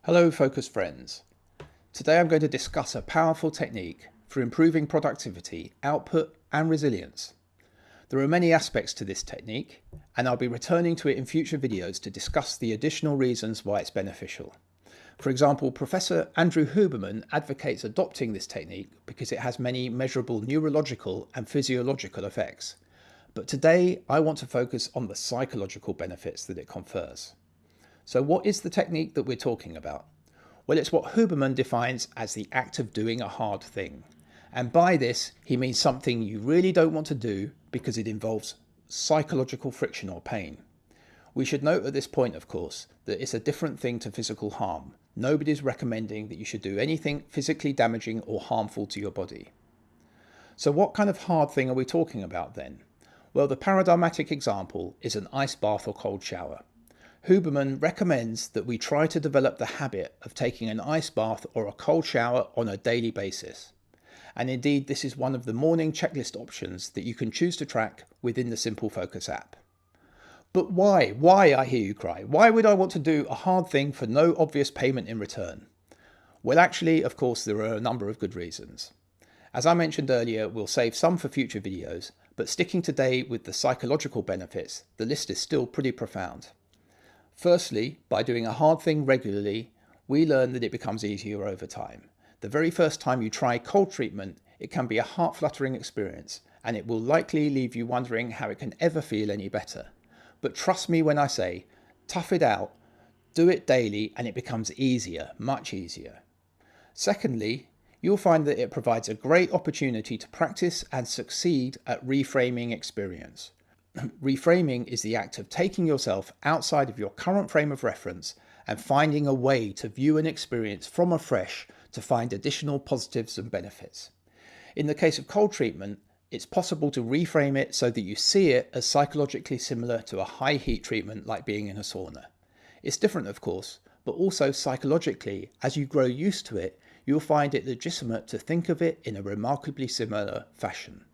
Hello Focus friends. Today I'm going to discuss a powerful technique for improving productivity, output and resilience. There are many aspects to this technique and I'll be returning to it in future videos to discuss the additional reasons why it's beneficial. For example, Professor Andrew Huberman advocates adopting this technique because it has many measurable neurological and physiological effects. But today I want to focus on the psychological benefits that it confers. So what is the technique that we're talking about? Well, it's what Huberman defines as the act of doing a hard thing. And by this, he means something you really don't want to do because it involves psychological friction or pain. We should note at this point, of course, that it's a different thing to physical harm. Nobody's recommending that you should do anything physically damaging or harmful to your body. So what kind of hard thing are we talking about then? Well, the paradigmatic example is an ice bath or cold shower. Huberman recommends that we try to develop the habit of taking an ice bath or a cold shower on a daily basis. And indeed, this is one of the morning checklist options that you can choose to track within the Simple Focus app. But why? Why, I hear you cry? Why would I want to do a hard thing for no obvious payment in return? Well, actually, of course, there are a number of good reasons. As I mentioned earlier, we'll save some for future videos, but sticking today with the psychological benefits, the list is still pretty profound. Firstly, by doing a hard thing regularly, we learn that it becomes easier over time. The very first time you try cold treatment, it can be a heart-fluttering experience, and it will likely leave you wondering how it can ever feel any better. But trust me when I say, tough it out, do it daily, and it becomes easier, much easier. Secondly, you'll find that it provides a great opportunity to practice and succeed at reframing experience. Reframing is the act of taking yourself outside of your current frame of reference and finding a way to view an experience from afresh to find additional positives and benefits. In the case of cold treatment, it's possible to reframe it so that you see it as psychologically similar to a high heat treatment like being in a sauna. It's different, of course, but also psychologically, as you grow used to it, you'll find it legitimate to think of it in a remarkably similar fashion.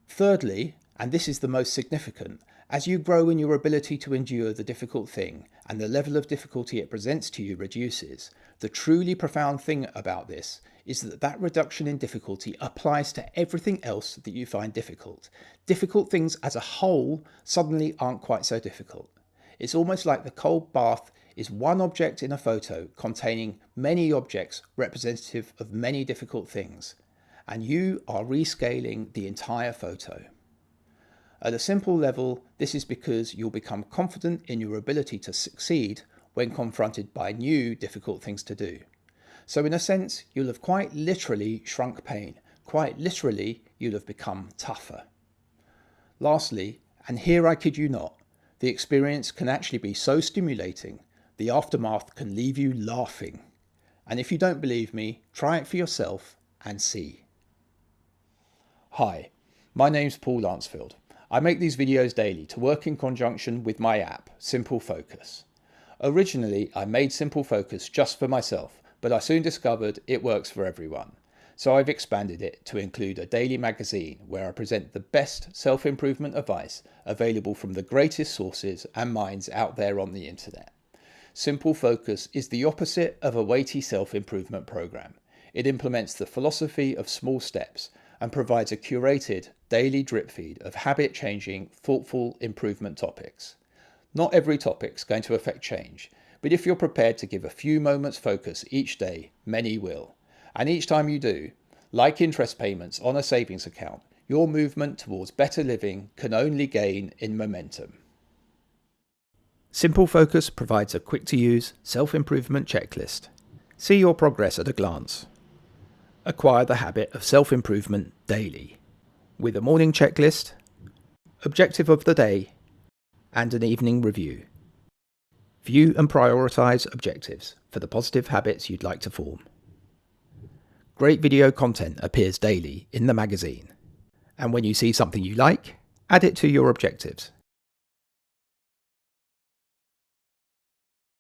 Thirdly, and this is the most significant, as you grow in your ability to endure the difficult thing and the level of difficulty it presents to you reduces, the truly profound thing about this is that that reduction in difficulty applies to everything else that you find difficult. Difficult things as a whole suddenly aren't quite so difficult. It's almost like the cold bath is one object in a photo containing many objects representative of many difficult things, and you are rescaling the entire photo. At a simple level, this is because you'll become confident in your ability to succeed when confronted by new difficult things to do. So in a sense, you'll have quite literally shrunk pain. Quite literally, you'll have become tougher. Lastly, and here I kid you not, the experience can actually be so stimulating, the aftermath can leave you laughing. And if you don't believe me, try it for yourself and see. Hi, my name's Paul Lansfield. I make these videos daily to work in conjunction with my app, Simple Focus. Originally, I made Simple Focus just for myself, but I soon discovered it works for everyone. So I've expanded it to include a daily magazine where I present the best self-improvement advice available from the greatest sources and minds out there on the internet. Simple Focus is the opposite of a weighty self-improvement program. It implements the philosophy of small steps and provides a curated daily drip feed of habit-changing, thoughtful improvement topics. Not every topic's going to affect change, but if you're prepared to give a few moments focus each day, many will. And each time you do, like interest payments on a savings account, your movement towards better living can only gain in momentum. Simple Focus provides a quick-to-use self-improvement checklist. See your progress at a glance. Acquire the habit of self-improvement daily, with a morning checklist, objective of the day, and an evening review. View and prioritize objectives for the positive habits you'd like to form. Great video content appears daily in the magazine, and when you see something you like, add it to your objectives.